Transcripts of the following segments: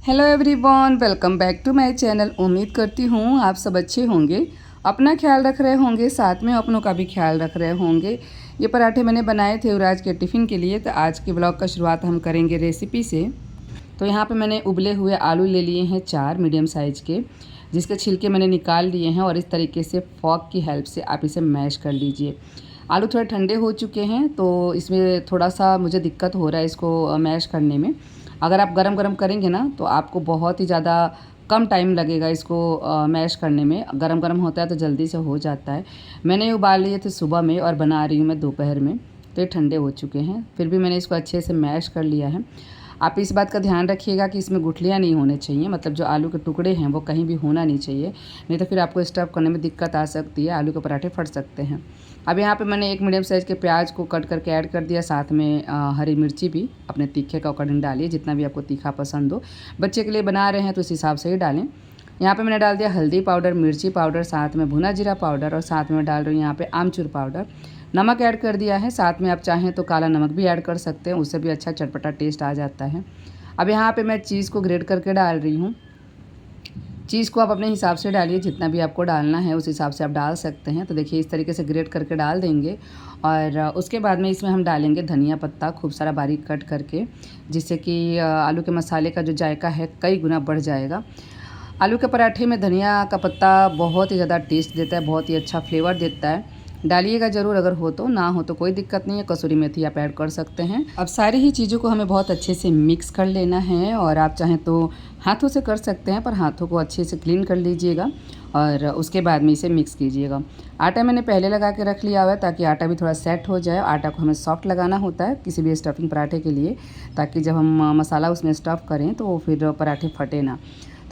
Hello everyone, welcome back to my channel. उम्मीद करती हूँ आप सब अच्छे होंगे, अपना ख्याल रख रहे होंगे, साथ में अपनों का भी ख्याल रख रहे होंगे। ये पराठे मैंने बनाए थे युवराज के टिफ़िन के लिए। तो आज के ब्लॉग का शुरुआत हम करेंगे रेसिपी से। तो यहाँ पे मैंने उबले हुए आलू ले लिए हैं 4 मीडियम साइज़ के, जिसके छिलके मैंने निकाल लिए हैं और इस तरीके से फॉक की हेल्प से आप इसे मैश कर लीजिए। आलू थोड़े ठंडे हो चुके हैं तो इसमें थोड़ा सा मुझे दिक्कत हो रहा है इसको मैश करने में। अगर आप गरम गरम करेंगे ना तो आपको बहुत ही ज़्यादा कम टाइम लगेगा इसको मैश करने में। गरम गरम होता है तो जल्दी से हो जाता है। मैंने ये उबाल लिए थे सुबह में और बना रही हूँ मैं दोपहर में, तो ये ठंडे हो चुके हैं। फिर भी मैंने इसको अच्छे से मैश कर लिया है। आप इस बात का ध्यान रखिएगा कि इसमें गुठलियाँ नहीं होने चाहिए, मतलब जो आलू के टुकड़े हैं वो कहीं भी होना नहीं चाहिए, नहीं तो फिर आपको स्टफ़ करने में दिक्कत आ सकती है, आलू के पराठे फट सकते हैं। अब यहाँ पे मैंने 1 मीडियम साइज़ के प्याज को कट करके ऐड कर दिया, साथ में हरी मिर्ची भी अपने तीखे का अकॉर्डिंग डालिए, जितना भी आपको तीखा पसंद हो। बच्चे के लिए बना रहे हैं तो इस हिसाब से ही डालें। यहाँ पे मैंने डाल दिया हल्दी पाउडर, मिर्ची पाउडर, साथ में भुना जीरा पाउडर और साथ में डाल रही हूँ यहाँ पे आमचूर पाउडर। नमक ऐड कर दिया है, साथ में आप चाहें तो काला नमक भी ऐड कर सकते हैं, उससे भी अच्छा चटपटा टेस्ट आ जाता है। अब यहाँ पे मैं चीज़ को ग्रेट करके डाल रही हूँ। चीज़ को आप अपने हिसाब से डालिए, जितना भी आपको डालना है उस हिसाब से आप डाल सकते हैं। तो देखिए इस तरीके से ग्रेट करके डाल देंगे और उसके बाद में इसमें हम डालेंगे धनिया पत्ता खूब सारा बारीक कट करके, जिससे कि आलू के मसाले का जो जायका है कई गुना बढ़ जाएगा। आलू के पराठे में धनिया का पत्ता बहुत ही ज़्यादा टेस्ट देता है, बहुत ही अच्छा फ्लेवर देता है। डालिएगा ज़रूर, अगर हो तो, ना हो तो कोई दिक्कत नहीं है, कसूरी मेथी आप ऐड कर सकते हैं। अब सारी ही चीज़ों को हमें बहुत अच्छे से मिक्स कर लेना है और आप चाहें तो हाथों से कर सकते हैं, पर हाथों को अच्छे से क्लीन कर लीजिएगा और उसके बाद में इसे मिक्स कीजिएगा। आटा मैंने पहले लगा के रख लिया हुआ है ताकि आटा भी थोड़ा सेट हो जाए। आटा को हमें सॉफ्ट लगाना होता है किसी भी स्टफिंग पराठे के लिए, ताकि जब हम मसाला उसमें स्टफ़ करें तो फिर पराठे फटे ना।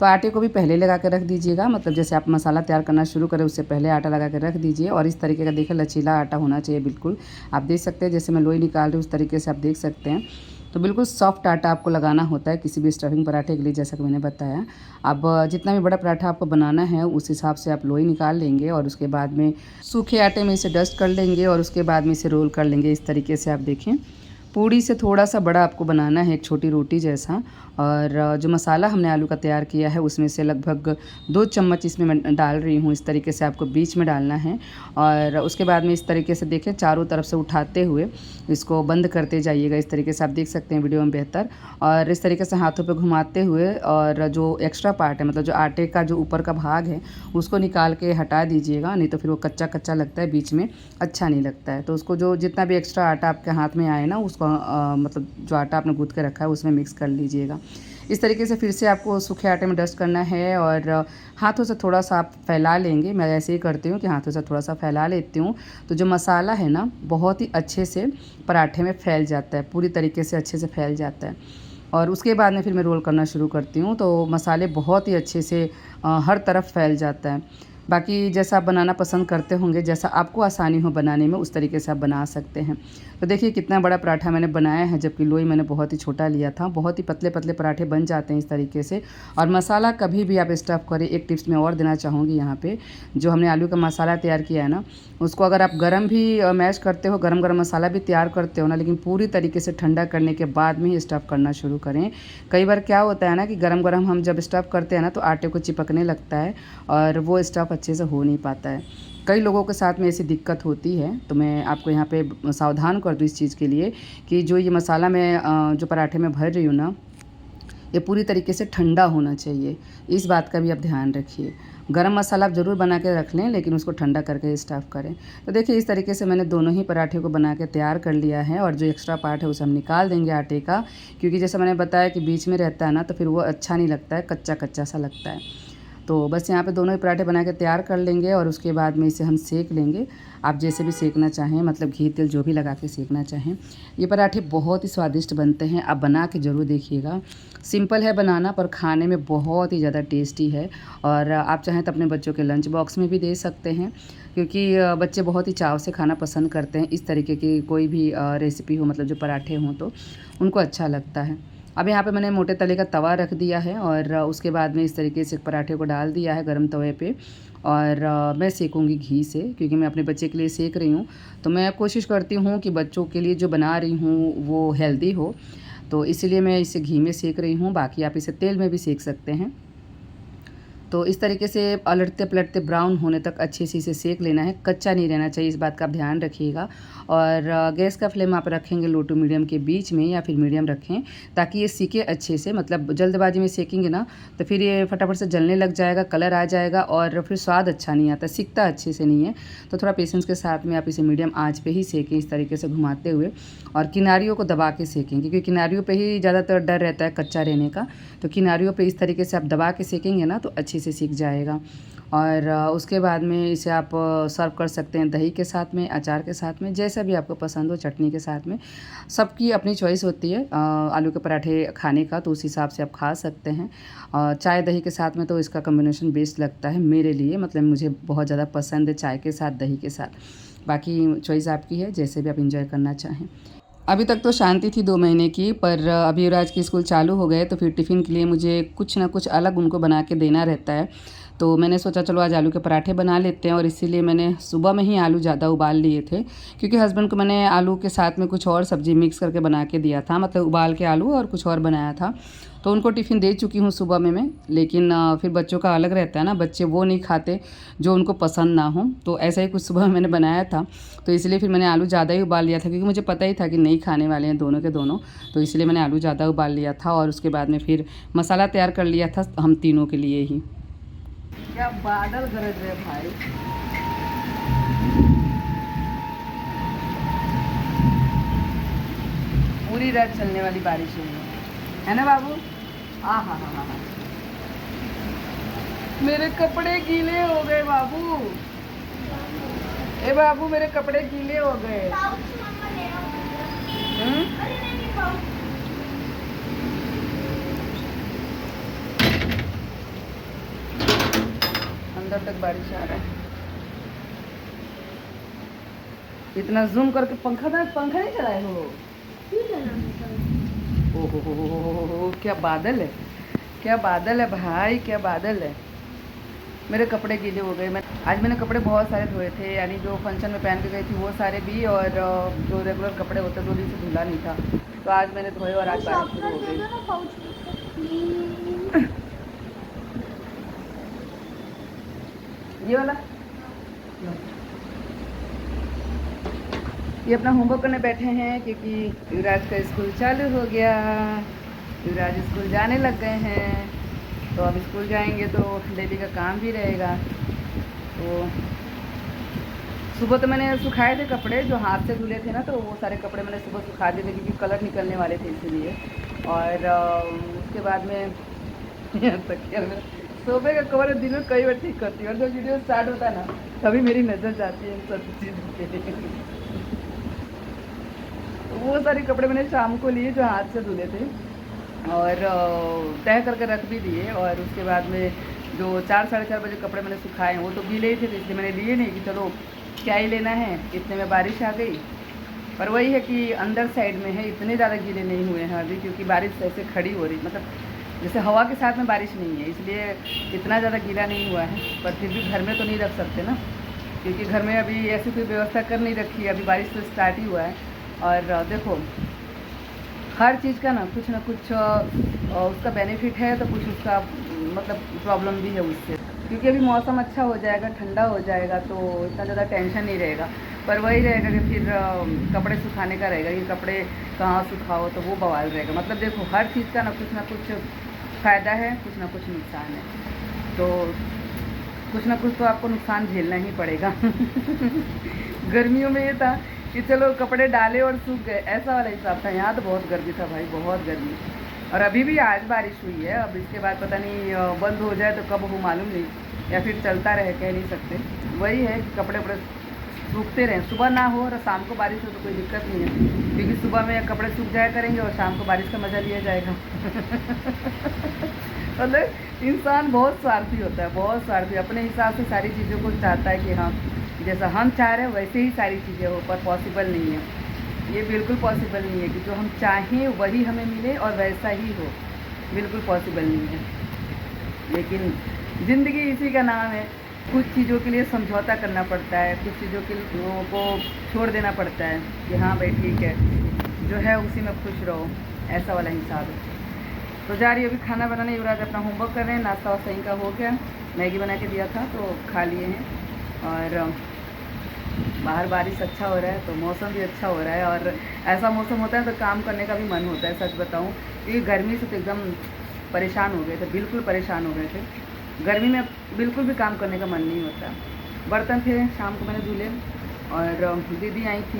तो आटे को भी पहले लगा के रख दीजिएगा, मतलब जैसे आप मसाला तैयार करना शुरू करें उससे पहले आटा लगा के रख दीजिए। और इस तरीके का देखिए लचीला आटा होना चाहिए बिल्कुल। आप देख सकते हैं जैसे मैं लोई निकाल रही हूँ उस तरीके से आप देख सकते हैं। तो बिल्कुल सॉफ्ट आटा आपको लगाना होता है किसी भी स्टफिंग पराठे के लिए, जैसा कि मैंने बताया। अब जितना भी बड़ा पराठा आपको बनाना है उस हिसाब से आप लोई निकाल लेंगे और उसके बाद में सूखे आटे में इसे डस्ट कर लेंगे और उसके बाद में इसे रोल कर लेंगे। इस तरीके से आप देखें, पूड़ी से थोड़ा सा बड़ा आपको बनाना है, एक छोटी रोटी जैसा। और जो मसाला हमने आलू का तैयार किया है उसमें से लगभग 2 चम्मच इसमें मैं डाल रही हूँ। इस तरीके से आपको बीच में डालना है और उसके बाद में इस तरीके से देखें चारों तरफ से उठाते हुए इसको बंद करते जाइएगा। इस तरीके से आप देख सकते हैं वीडियो में बेहतर। और इस तरीके से हाथों पे घुमाते हुए और जो एक्स्ट्रा पार्ट है, मतलब जो आटे का जो ऊपर का भाग है उसको निकाल के हटा दीजिएगा, नहीं तो फिर वो कच्चा कच्चा लगता है, बीच में अच्छा नहीं लगता है। तो उसको जो जितना भी एक्स्ट्रा आटा आपके हाथ में आए ना उसको मतलब जो आटा आपने गूँथ के रखा है उसमें मिक्स कर लीजिएगा। इस तरीके से फिर से आपको सूखे आटे में डस्ट करना है और हाथों से थोड़ा सा आप फैला लेंगे। मैं ऐसे ही करती हूँ कि हाथों से थोड़ा सा फैला लेती हूँ, तो जो मसाला है ना बहुत ही अच्छे से पराठे में फैल जाता है, पूरी तरीके से अच्छे से फैल जाता है। और उसके बाद में फिर मैं रोल करना शुरू करती हूँ तो मसाले बहुत ही अच्छे से हर तरफ फैल जाता है। बाकी जैसा आप बनाना पसंद करते होंगे, जैसा आपको आसानी हो बनाने में उस तरीके से आप बना सकते हैं। तो देखिए कितना बड़ा पराठा मैंने बनाया है, जबकि लोई मैंने बहुत ही छोटा लिया था। बहुत ही पतले पतले पराठे बन जाते हैं इस तरीके से। और मसाला कभी भी आप स्टफ़ करें, एक टिप्स मैं और देना चाहूँगी यहाँ पे, जो हमने आलू का मसाला तैयार किया है ना उसको अगर आप गरम भी मैश करते हो, गरम गरम मसाला भी तैयार करते हो ना, लेकिन पूरी तरीके से ठंडा करने के बाद में ही स्टफ़ करना शुरू करें। कई बार क्या होता है ना कि गरम गरम हम जब स्टफ़ करते हैं ना तो आटे को चिपकने लगता है और वो स्टफ़ अच्छे से हो नहीं पाता है। कई लोगों के साथ में ऐसी दिक्कत होती है, तो मैं आपको यहाँ पे सावधान कर दूँ इस चीज़ के लिए कि जो ये मसाला मैं जो पराठे में भर रही हूँ ना, ये पूरी तरीके से ठंडा होना चाहिए। इस बात का भी आप ध्यान रखिए। गरम मसाला आप ज़रूर बना के रख लें, लेकिन उसको ठंडा करके स्टफ़ करें। तो देखिए इस तरीके से मैंने दोनों ही पराठे को बना के तैयार कर लिया है और जो एक्स्ट्रा पार्ट है उसे हम निकाल देंगे आटे का, क्योंकि जैसे मैंने बताया कि बीच में रहता है ना तो फिर वो अच्छा नहीं लगता है, कच्चा कच्चा सा लगता है। तो बस यहाँ पे दोनों ही पराठे बना के तैयार कर लेंगे और उसके बाद में इसे हम सेक लेंगे। आप जैसे भी सेकना चाहें, मतलब घी तेल जो भी लगा के सेकना चाहें। ये पराठे बहुत ही स्वादिष्ट बनते हैं, आप बना के ज़रूर देखिएगा। सिंपल है बनाना पर खाने में बहुत ही ज़्यादा टेस्टी है। और आप चाहें तो अपने बच्चों के लंच बॉक्स में भी दे सकते हैं, क्योंकि बच्चे बहुत ही चाव से खाना पसंद करते हैं। इस तरीके की कोई भी रेसिपी हो, मतलब जो पराठे हों तो उनको अच्छा लगता है। अब यहाँ पे मैंने मोटे तले का तवा रख दिया है और उसके बाद में इस तरीके से पराठे को डाल दिया है गरम तवे पे। और मैं सेकूँगी घी से, क्योंकि मैं अपने बच्चे के लिए सेक रही हूँ। तो मैं कोशिश करती हूँ कि बच्चों के लिए जो बना रही हूँ वो हेल्दी हो। तो इसीलिए मैं इसे घी में सेक रही हूँ। बाकी आप इसे तेल में भी सेक सकते हैं। तो इस तरीके से पलटते पलटते ब्राउन होने तक अच्छे से इसे सेक लेना है। कच्चा नहीं रहना चाहिए, इस बात का आप ध्यान रखिएगा। और गैस का फ्लेम आप रखेंगे लो टू मीडियम के बीच में, या फिर मीडियम रखें, ताकि ये सीखे अच्छे से। मतलब जल्दबाजी में सेकेंगे ना तो फिर ये फटाफट से जलने लग जाएगा, कलर आ जाएगा और फिर स्वाद अच्छा नहीं आता, सीखता अच्छे से नहीं है। तो थोड़ा पेशेंस के साथ में आप इसे मीडियम आँच पर ही सेकें, इस तरीके से घुमाते हुए, और किनारियों को दबा के सेकें, क्योंकि किनारियों पर ही ज़्यादातर डर रहता है कच्चा रहने का। तो किनारियों पर इस तरीके से आप दबा के सेकेंगे ना तो अच्छे से सीख जाएगा। और उसके बाद में इसे आप सर्व कर सकते हैं दही के साथ में, अचार के साथ में, जैसा भी आपको पसंद हो, चटनी के साथ में। सबकी अपनी चॉइस होती है आलू के पराठे खाने का, तो उस हिसाब से आप खा सकते हैं। चाय दही के साथ में तो इसका कॉम्बिनेशन बेस्ट लगता है मेरे लिए, मतलब मुझे बहुत ज़्यादा पसंद है चाय के साथ, दही के साथ। बाकी चॉइस आपकी है, जैसे भी आप इंजॉय करना चाहें। अभी तक तो शांति थी 2 महीने की, पर अभी युवराज के स्कूल चालू हो गए तो फिर टिफ़िन के लिए मुझे कुछ ना कुछ अलग उनको बना के देना रहता है। तो मैंने सोचा चलो आज आलू के पराठे बना लेते हैं, और इसीलिए मैंने सुबह में ही आलू ज़्यादा उबाल लिए थे, क्योंकि हस्बैंड को मैंने आलू के साथ में कुछ और सब्ज़ी मिक्स करके बना के दिया था, मतलब उबाल के आलू और कुछ और बनाया था। तो उनको टिफ़िन दे चुकी हूँ सुबह में मैं। लेकिन फिर बच्चों का अलग रहता है ना, बच्चे वो नहीं खाते जो उनको पसंद ना हो। तो ऐसा ही कुछ सुबह मैंने बनाया था, तो इसलिए फिर मैंने आलू ज़्यादा ही उबाल लिया था, क्योंकि मुझे पता ही था कि नहीं खाने वाले हैं दोनों के दोनों। तो इसलिए मैंने आलू ज़्यादा उबाल लिया था, और उसके बाद में फिर मसाला तैयार कर लिया था हम तीनों के लिए ही। क्या बादल गरज रहे भाई, पूरी रात चलने वाली बारिश है ना बाबू? हाँ हाँ हाँ हाँ, मेरे कपड़े गीले हो गए बाबू। ए बाबू, मेरे कपड़े गीले हो गए। अंदर तक बारिश आ रहा है। इतना जूम करके पंखा नहीं चलाए हो? ओहो, क्या बादल है, क्या बादल है भाई, क्या बादल है। मेरे कपड़े गीले हो गए। आज मैंने कपड़े बहुत सारे धोए थे, यानी जो फंक्शन में पहन के गई थी वो सारे भी, और जो रेगुलर कपड़े होते 2 दिन से धुला नहीं था, तो आज मैंने धोए और आज बारिश शुरू हो गई। ये वाला, ये अपना होमवर्क करने बैठे हैं, क्योंकि युवराज का स्कूल चालू हो गया। युवराज स्कूल जाने लग गए हैं, तो अब स्कूल जाएंगे तो डेली का काम भी रहेगा। तो सुबह तो मैंने सुखाए थे कपड़े, जो हाथ से धुले थे ना, तो वो सारे कपड़े मैंने सुबह सुखा दिए थे, क्योंकि कलर निकलने वाले थे इसीलिए। और उसके बाद में तकिया में सोफे का कवर दिन में कई बार ठीक करती हूँ, और जब वीडियो स्टार्ट होता है ना तभी मेरी नज़र जाती है इन सब चीज़ों पे। वो सारे कपड़े मैंने शाम को लिए जो हाथ से धुले थे, और तय करके रख भी दिए। और उसके बाद में जो 4-4:30 बजे कपड़े मैंने सुखाए हैं वो तो गीले ही थे, तो इसलिए मैंने लिए नहीं कि चलो क्या ही लेना है। इतने में बारिश आ गई, पर वही है कि अंदर साइड में है, इतने ज़्यादा गीले नहीं हुए हैं अभी, क्योंकि बारिश ऐसे खड़ी हो रही, मतलब जैसे हवा के साथ में बारिश नहीं है, इसलिए इतना ज़्यादा गीला नहीं हुआ है। पर फिर भी घर में तो नहीं रख सकते ना, क्योंकि घर में अभी ऐसी कोई व्यवस्था कर नहीं रखी है, अभी बारिश तो स्टार्ट ही हुआ है। और देखो हर चीज़ का ना कुछ उसका बेनिफिट है, तो कुछ उसका मतलब प्रॉब्लम भी है उससे, क्योंकि अभी मौसम अच्छा हो जाएगा, ठंडा हो जाएगा, तो इतना ज़्यादा टेंशन नहीं रहेगा। पर वही रहेगा कि फिर कपड़े सुखाने का रहेगा कि कपड़े कहाँ सुखाओ, तो वो बवाल रहेगा। मतलब देखो हर चीज़ का ना कुछ फ़ायदा है, कुछ ना कुछ नुकसान है, तो कुछ ना कुछ तो आपको नुकसान झेलना ही पड़ेगा। गर्मियों में ये था कि चलो कपड़े डाले और सूख गए, ऐसा वाला हिसाब था। यहाँ तो बहुत गर्मी था भाई, बहुत गर्मी। और अभी भी आज बारिश हुई है, अब इसके बाद पता नहीं बंद हो जाए तो कब हो मालूम नहीं, या फिर चलता रहे, कह नहीं सकते। वही है कि कपड़े वपड़े सूखते रहें, सुबह ना हो और शाम को बारिश हो तो कोई दिक्कत नहीं है, क्योंकि सुबह में कपड़े सूख जाया करेंगे और शाम को बारिश का मज़ा लिया जाएगा। मतलब इंसान बहुत स्वार्थी होता है, बहुत स्वार्थी, अपने हिसाब से सारी चीज़ों को चाहता है कि हाँ जैसा हम चाह रहे हैं वैसे ही सारी चीज़ें हो, पर पॉसिबल नहीं है। ये बिल्कुल पॉसिबल नहीं है कि जो हम चाहें वही हमें मिले और वैसा ही हो, बिल्कुल पॉसिबल नहीं है। लेकिन ज़िंदगी इसी का नाम है, कुछ चीज़ों के लिए समझौता करना पड़ता है, कुछ चीज़ों के लोगों को छोड़ देना पड़ता है कि हाँ भाई ठीक है, जो है उसी में खुश रहो, ऐसा वाला हिसाब है। तो जा रही है अभी खाना बनाने। युवराज अपना होमवर्क कर रहे हैं। नाश्ता वास्ता इनका हो गया, मैगी बना के दिया था तो खा लिए हैं। और बाहर बारिश अच्छा हो रहा है तो मौसम भी अच्छा हो रहा है। और ऐसा मौसम होता है तो काम करने का भी मन होता है, सच बताऊँ, क्योंकि गर्मी से तो एकदम परेशान हो गए थे, बिल्कुल परेशान हो गए थे। गर्मी में बिल्कुल भी काम करने का मन नहीं होता। बर्तन थे शाम को मैंने धुले, और दीदी आई थी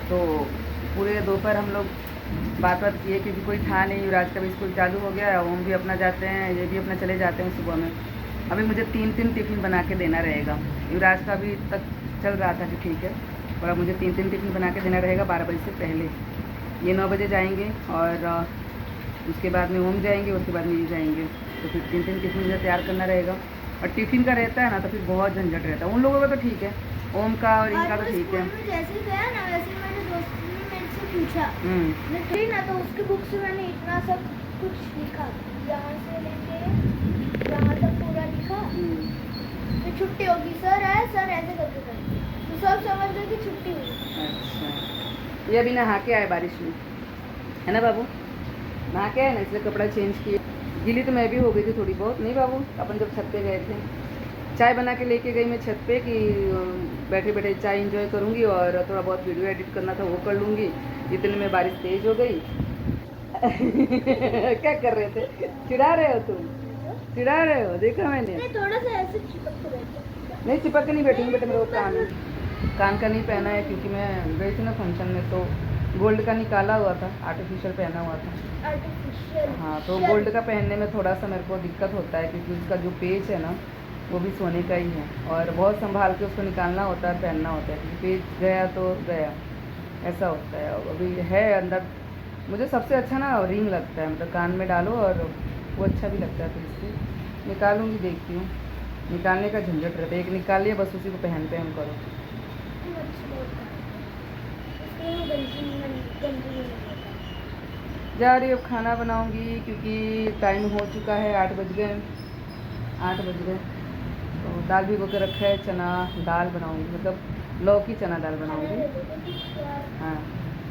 तो पूरे दोपहर हम लोग बात किए, क्योंकि कोई था नहीं। युवराज का भी स्कूल चालू हो गया है, ओम भी अपना जाते हैं, ये भी अपना चले जाते हैं सुबह में। अभी मुझे 3 टिफ़िन बना के देना रहेगा। युवराज का अभी तक चल रहा था कि ठीक है, और अब मुझे 3 टिफ़िन बना के देना रहेगा 12 बजे से पहले। ये 9 बजे जाएंगे और उसके बाद में ओम जाएंगे, उसके बाद में ये जाएंगे, तो फिर 3 टिफ़िन मुझे तैयार करना रहेगा। और टिफ़िन का रहता है ना तो फिर बहुत झंझट रहता है। उन लोगों का तो ठीक है, ओम का और इनका तो ठीक है। जैसे गया ना वैसे मैंने दोस्त ने मेरे से पूछा ना, तो उसकी बुक से मैंने इतना सब कुछ लिखा, यहाँ से लेके यहाँ तक पूरा लिखा। फिर छुट्टी होगी, सर है, सर ऐसे करके करेंगे, तो सब समझ गए कि छुट्टी हुई। अच्छा, ये अभी नहा के आए बारिश में, है ना बाबू? नहा के आए ना, इसलिए कपड़ा चेंज किए। गीली तो मैं भी हो गई थी थोड़ी बहुत, नहीं बाबू? अपन जब छत पे गए थे, चाय बना के लेके गई मैं छत पे कि बैठे बैठे चाय एंजॉय करूँगी और थोड़ा बहुत वीडियो एडिट करना था वो कर लूँगी। इतने में बारिश तेज़ हो गई। क्या कर रहे थे? चिढ़ा रहे हो तुम? चिढ़ा रहे हो? देखा मैंने। नहीं, थोड़ा सा ऐसे चिपक के बैठे। नहीं, चिपक के नहीं बैठूंगी बेटा, मेरे को कान का नहीं पहना है, क्योंकि मैं गई थी ना फंक्शन में तो गोल्ड का निकाला हुआ था, आर्टिफिशियल पहना हुआ था। आर्टिफिशियल? हाँ, तो गोल्ड का पहनने में थोड़ा सा मेरे को दिक्कत होता है, क्योंकि उसका जो पेच है ना वो भी सोने का ही है, और बहुत संभाल के उसको निकालना होता है, पहनना होता है, क्योंकि पेच गया तो गया, ऐसा होता है। अभी है अंदर। मुझे सबसे अच्छा ना रिंग लगता है, मतलब कान में डालो और वो अच्छा भी लगता है। फिर इससे निकालूंगी, देखती हूँ। निकालने का झंझट रहता है, एक निकाल लिया बस उसी को पहनते हम करो। जा रही अब खाना बनाऊंगी, क्योंकि टाइम हो चुका है, 8 बज गए। 8 बज गए तो दाल भिगो के रखा है, चना दाल बनाऊंगी, मतलब लौकी चना दाल बनाऊंगी। हाँ,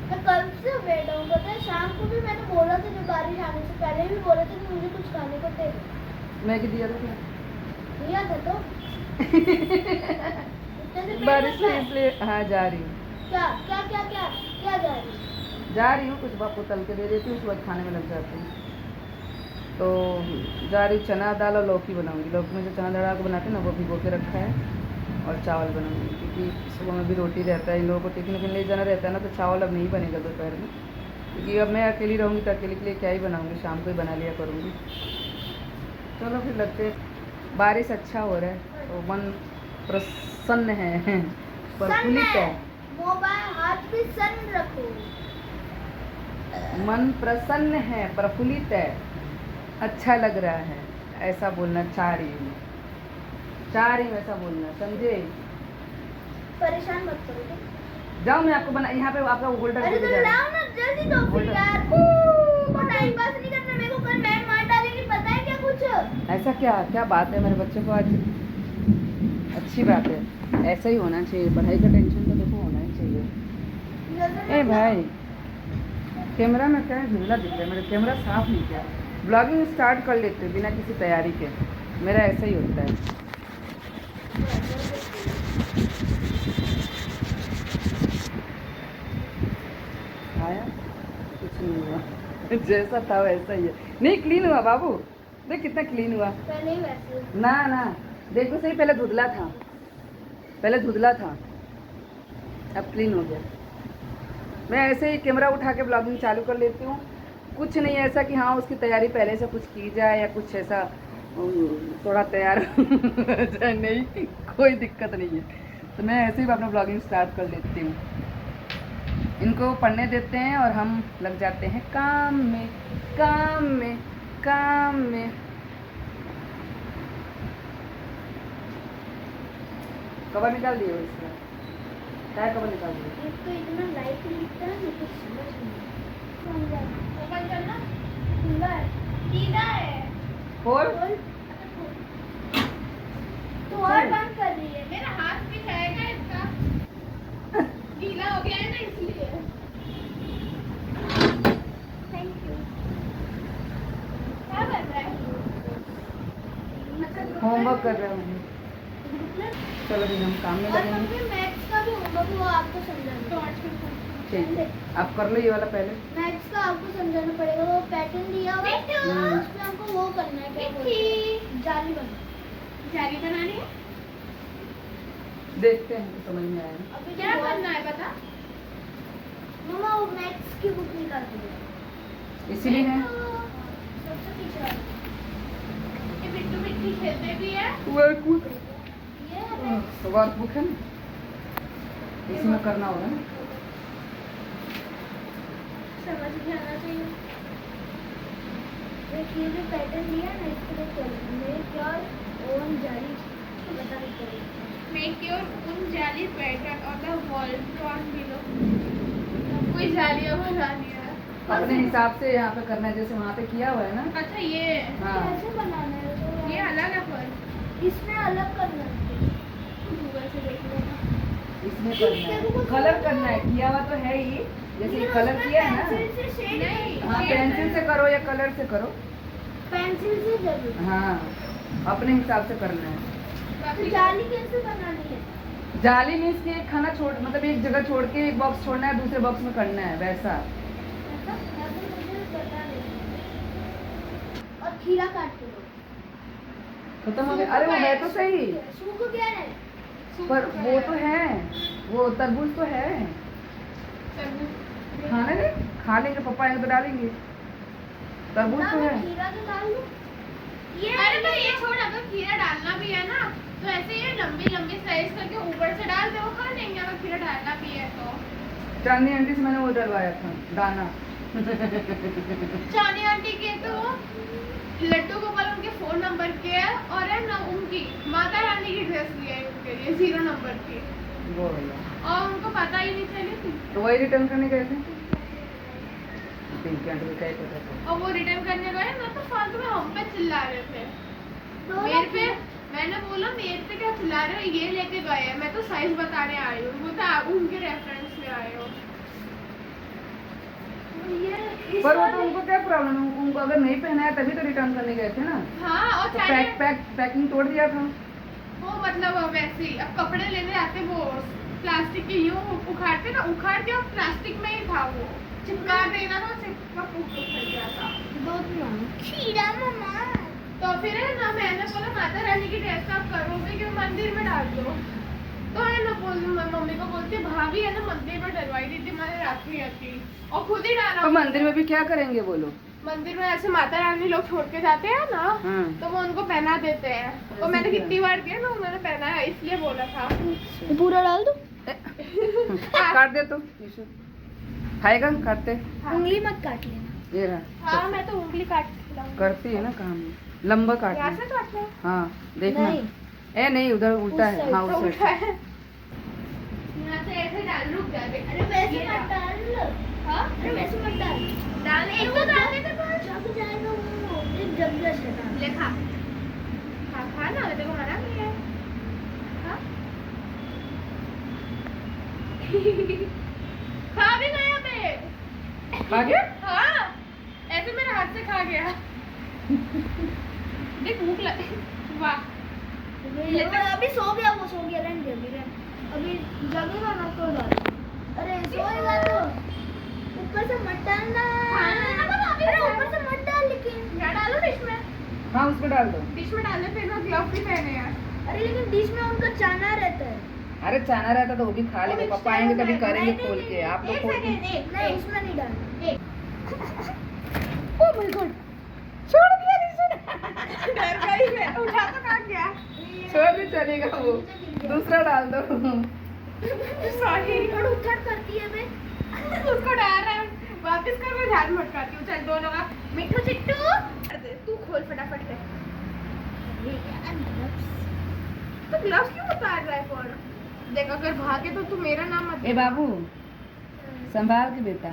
मैं कल से वेट हूँ, पता है शाम को भी मैंने बोला था, जब बारिश आने से पहले भी बोला था कि मुझे कुछ खाने को दे दो। मैगी दिया था क्या? दिया था तो बारिश में इसलिए हाँ जा रही हूँ। क्या क्या क्या क्या क्या जा रही हूँ, कुछ बापू तल के दे देती हूँ, उसके बाद खाने में लग जाती हूँ। तो जा रही चना दाल और लौकी बनाऊंगी। लौकी में जो चना दाल को बनाते हैं ना वो भिगो के रखा है, और चावल बनाऊंगी, क्योंकि सुबह में भी रोटी रहता है, इन लोगों को टिफिन ले जाना रहता है ना, तो चावल अब नहीं बनेगा दोपहर में, क्योंकि अब मैं अकेली रहूँगी तो अकेले के लिए क्या ही बनाऊँगी, शाम को ही बना लिया करूँगी। चलो फिर लगते, बारिश अच्छा हो रहा है तो मन प्रसन्न है, प्रफुल्लित है। मोबाइल हाथ पे सन रखो। मन प्रसन्न है, प्रफुल्लित है, अच्छा लग रहा है, ऐसा बोलना चाह रही हूँ, ऐसा बोलना, समझे? परेशान मत करो। जाओ, मैं आपको बना, यहाँ पे आपका गोल्डन। अरे तो लाओ ना जल्दी दो फिर यार, टाइम पास नहीं करना मेरे को, कल मैम मार डालेगी, पता है क्या कुछ? ऐसा क्या बात है? मेरे बच्चे को आज अच्छी बात है, ऐसा ही होना चाहिए। पढ़ाई का टेंशन तो देखो होना ही चाहिए। ए भाई, कैमरा में क्या धुंधला दिख रहा है, मेरा कैमरा साफ नहीं किया। ब्लॉगिंग स्टार्ट कर लेते बिना किसी तैयारी के, मेरा ऐसा ही होता है। आया कुछ नहीं हुआ, जैसा था वैसा ही है। नहीं, क्लीन हुआ बाबू, देख कितना क्लीन हुआ। पहले ही वैसे ना देखो सही, पहले धुंधला था, अब क्लीन हो गया। मैं ऐसे ही कैमरा उठा के ब्लॉगिंग चालू कर लेती हूँ, कुछ नहीं ऐसा कि हाँ उसकी तैयारी पहले से कुछ की जाए या कुछ ऐसा थोड़ा तैयार जाए, नहीं, कोई दिक्कत नहीं है। तो मैं ऐसे ही अपना ब्लॉगिंग स्टार्ट कर लेती हूँ। इनको पढ़ने देते हैं और हम लग जाते हैं काम में। कवर निकाल दिए इसका, क्या कवर निकाल दिए? तो इतना लाइट दिखता है, मुझे समझ नहीं ओपन करना, खुला है, सीधा है, खोल। तो और बंद कर रही है, मेरा हाथ भी जाएगा इसका, गीला हो गया है ना इसलिए। होमवर्क कर रहे होंगे। चलो अभी हम काम में और लगेंगे। मम्मी मैथ्स का भी होमवर्क वो आपको समझाना ठीक है, आप कर लो ये वाला पहले। मैथ्स का आपको समझाना पड़ेगा। वो पैटर्न दिया हुआ है उसमें हमको वो करना है, क्या बोलते हैं, जाली बनानी है। देखते हैं तो समझ में आएगा। अभी क्या करना है बता मम्मा? वो मैथ्स की बुक निकाल दो। इसीलिए है सबसे पीछे वाली। ये बिट्टू बिट्टी खेलते भी है। वर्कबुक ये है वर्कबुक है ना, इसमें करना होगा ना। समझ में आना चाहिए। देखिए जो पैटर्न दिया है ना इसके लिए चल मेक योर ओन जाली बता रही। Make your own jelly pattern on the wall drawn below. कोई जालियाँ बना दिया। अपने हिसाब से यहाँ पे करना है, जैसे वहाँ पे किया हुआ है ना। अच्छा ये हाँ कैसे बनाना है तो ये अलग है पर इसमें अलग करना है। गूगल से देख लेना। इसमें करना है, कलर करना है, किया हुआ तो है ही। जैसे ये कलर किया है ना, पेंसिल से शेड नहीं, हाँ पेंसिल से करो या कलर से करो। पेंसिल से जरूर। हाँ अपने हिसाब से करना है। तो जाली कैसे बनानी है? जाली में इसके एक खाना छोड़, मतलब एक जगह छोड़ के एक बॉक्स छोड़ना है, दूसरे बॉक्स में करना है वैसा। ऐसा या तो मुझे बता दे। और खीरा काट के दो। खत्म हो गया। अरे वो है तो सही, सूख गया है। पर वो तो है, वो तरबूज तो है। खाने दे, खा लेंगे, पापा आएंगे तो डालेंगे। तरबूज ना तो मैं है। खीरा तो डाल दूं। अरे भाई ये छोड़, अगर खीरा डालना भी है ना तो ऐसे ये लंबी लंबी स्लाइस करके ऊपर से डाल दे, वो खा लेंगे अगर खीरा डालना भी है तो। चांदनी आंटी से मैंने वो डलवाया था दाना। चांदी आंटी के तो लड्डू गोपाल उनके फोन नंबर के है और है ना उनकी माता रानी की ड्रेस ली है उनके लिए 0 नंबर की, वो वाला। और उनको पता ही नहीं चली थी। तो वही रिटर्न करने गए थे। पिंकी आंटी को क्या ही पता था। और वो रिटर्न करने गए ना तो फालतू में हम पे चिल्ला रहे थे। मेरे पे मैंने बोला मेरे पे क्या चिल्ला रहे हो, ये लेके गए हैं, मैं तो साइज बताने आई हूँ, वो तो उनके रेफरेंस में आए हो। ये पर वो तो उनको क्या प्रॉब्लम है, उनको अगर नहीं पहना है तभी तो रिटर्न करने गए थे ना। हाँ और तो चाहे पैकिंग तोड़ दिया था। वो मतलब वैसे ही अब कपड़े लेने आते वो प्लास्टिक के यूं उखाड़ते ना, उखाड़ के और प्लास्टिक में ही था वो चिपका देना था, चिपका फूट गया था। खीरा मम्मा। तो फिर है ना मैंने बोला माता रानी की ड्रेस आप करोगे क्यों, मंदिर में डाल दो। तो है ना मम्मी को बोलती भाभी है ना मंदिर में डलवाई दी थी मैंने राखी रखी और खुद ही डाला। तो मंदिर में भी क्या करेंगे बोलो। मंदिर में ऐसे माता रानी लोग छोड़ के जाते हैं ना तो वो उनको पहना देते हैं, और मैंने कितनी बार दिया ना उन्होंने पहना है इसलिए बोला था। पूरा डाल दो। काट दे तो खाएगा, काटते। उंगली मत काट लेना। ये रहा। हाँ मैं तो उंगली काट खिलाऊंगी। करती है ना काम, लंबा यहाँ काटना। से काटना है? हाँ देखना। नहीं। ए नहीं उधर उल्टा है। हाँ तो उस उल्टा साइड। है। यहाँ से ऐसे डाल, रुक जा बे। अरे वैसे ये मत डाल। डाल। हाँ? अरे वैसे मत डाल। डाल, एक तो डाल दे तो बस। जब जाएगा वो एक जगह से डाल। ले खा। खा ना, देखो मना नहीं है। हाँ? खा भी गया बे। खा गया? हाँ, ऐसे मेरे हाथ से खा गया। देख भूख लगी। वाह। अभी सो गया, वो सो गया। रहने दे अभी, अभी जगेगा ना तो डाल। अरे सोएगा तो ऊपर से मत डालना। अरे ऊपर से मत डाल लेकिन। क्या डालो डिश में? हाँ उसको डाल दो। डिश में डालने फिर मैं ग्लव भी पहने यार। अरे लेकिन डिश में उनका चना रहता है। अरे चाना रहता तो वो भी खा लेंगे, पापा आएंगे तभी करेंगे खोल के। आप लोग खोल के नहीं उसमें नहीं डालना। ओह माय गॉड, छोड़ दिया नीचे। डर गई मैं, उठा तो खा गया। छोड़ भी चलेगा वो, दूसरा डाल दो। सॉरी। थोड़ा उठट करती है बे। उसको डर है, वापस कर, मैं ध्यान भटकाती हूँ। चल दोनों का मिट्टू चिट्टू तू खोल फटाफट से। तो ग्लव्स क्यों उतार रहा है फोन? देख अगर भागे तो तू मेरा नाम मत ए बाबू संभाल के बेटा।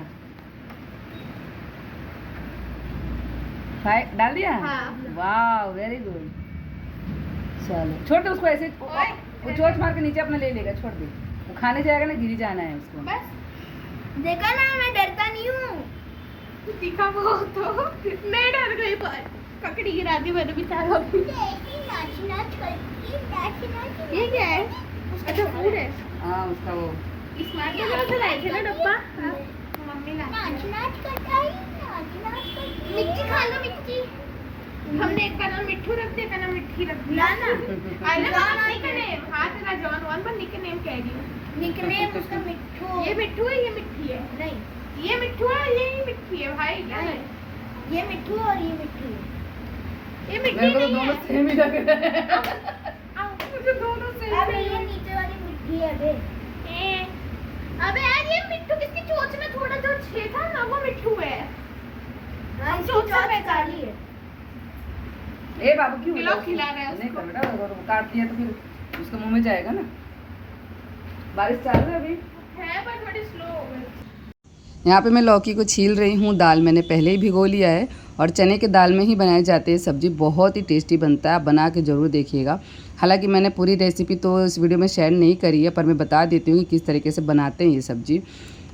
डाल दिया? हाँ। वाह वेरी गुड। चलो छोड़ दे उसको ऐसे, ओए, वो चोट मार के नीचे अपना ले लेगा, छोड़ दे। वो खाने जाएगा ना, गिरी जाना है उसको। बस देखा ना मैं डरता नहीं हूँ। दिखा वो तो मैं डर गई पर ककड़ी गिरा दी मैंने बेचारा। देखी ना ये क्या है? अच्छा फूड है। हाँ उसका वो स्मार्ट कैमरा से लाए थे ना डब्बा। मम्मी ला मिट्टी खा लो मिट्टी। हमने एक का नाम मिट्ठू रख दिया, का नाम मिट्टी रख दिया ना। अरे जॉन का नेम, हाँ तेरा जॉन वन पर निकनेम कह रही हूँ। निकनेम उसका मिट्ठू। ये मिट्ठू है, ये मिट्टी है। नहीं, ये मिट्ठू है, ये मिट्टी है भाई। क्या है? ये मिट्ठू और ये मिट्टी है। ये मिट्टी मेरे को तो नहीं दोनों है। सेम ही लग रहे हैं। मुझे दोनों से अबे ये नीचे वाली मिट्टी है बे। अबे यार ये मिट्टू किसकी चोंच में थोड़ा जो छेद था ना वो मिट्टू है। हाँ, इसकी चोंच से चोंच पहचान काली है। ए बाबू क्यों खिलाओ, खिला रहा है नहीं उसको। कर बेटा, अगर वो काट लिया तो फिर उसके मुंह में जाएगा ना। बारिश चल रही है अभी। है पर थोड़ी स्लो हो गई। यहाँ पे मैं लौकी को छील रही हूँ। दाल मैंने पहले ही भिगो लिया है और चने के दाल में ही बनाए जाते हैं सब्जी, बहुत ही टेस्टी बनता है। आप बना के ज़रूर देखिएगा। हालांकि मैंने पूरी रेसिपी तो इस वीडियो में शेयर नहीं करी है, पर मैं बता देती हूँ कि किस तरीके से बनाते हैं ये सब्जी।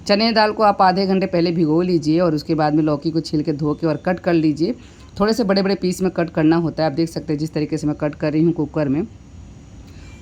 चने दाल को आप आधे घंटे पहले भिगो लीजिए और उसके बाद में लौकी को छील के धो के और कट कर लीजिए। थोड़े से बड़े बड़े पीस में कट करना होता है। आप देख सकते हैं जिस तरीके से मैं कट कर रही हूँ कुकर में।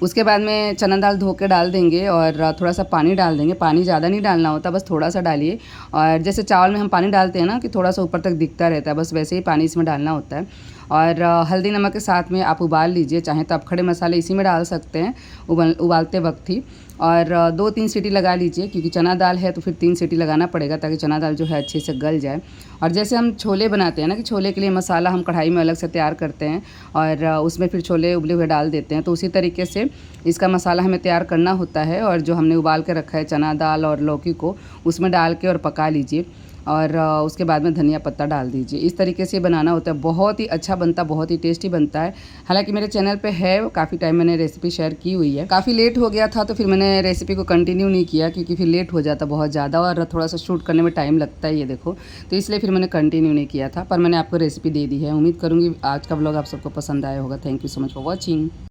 उसके बाद में चना दाल धो के डाल देंगे और थोड़ा सा पानी डाल देंगे। पानी ज़्यादा नहीं डालना होता, बस थोड़ा सा डालिए। और जैसे चावल में हम पानी डालते हैं ना कि थोड़ा सा ऊपर तक दिखता रहता है, बस वैसे ही पानी इसमें डालना होता है। और हल्दी नमक के साथ में आप उबाल लीजिए। चाहे तो आप खड़े मसाले इसी में डाल सकते हैं उबालते वक्त ही। और 2-3 सीटी लगा लीजिए, क्योंकि चना दाल है तो फिर 3 सीटी लगाना पड़ेगा ताकि चना दाल जो है अच्छे से गल जाए। और जैसे हम छोले बनाते हैं ना कि छोले के लिए मसाला हम कढ़ाई में अलग से तैयार करते हैं और उसमें फिर छोले उबले हुए डाल देते हैं, तो उसी तरीके से इसका मसाला हमें तैयार करना होता है। और जो हमने उबाल के रखा है चना दाल और लौकी को उसमें डाल के और पका लीजिए और उसके बाद में धनिया पत्ता डाल दीजिए। इस तरीके से बनाना होता है। बहुत ही अच्छा बनता है, बहुत ही टेस्टी बनता है। हालांकि मेरे चैनल पे है, काफ़ी टाइम मैंने रेसिपी शेयर की हुई है। काफ़ी लेट हो गया था तो फिर मैंने रेसिपी को कंटिन्यू नहीं किया, क्योंकि फिर लेट हो जाता बहुत ज़्यादा और थोड़ा सा शूट करने में टाइम लगता है, ये देखो। तो इसलिए फिर मैंने कंटिन्यू नहीं किया था, पर मैंने आपको रेसिपी दे दी है। उम्मीद करूँगी आज का ब्लॉग आप सबको पसंद आया होगा। Thank you so much for watching.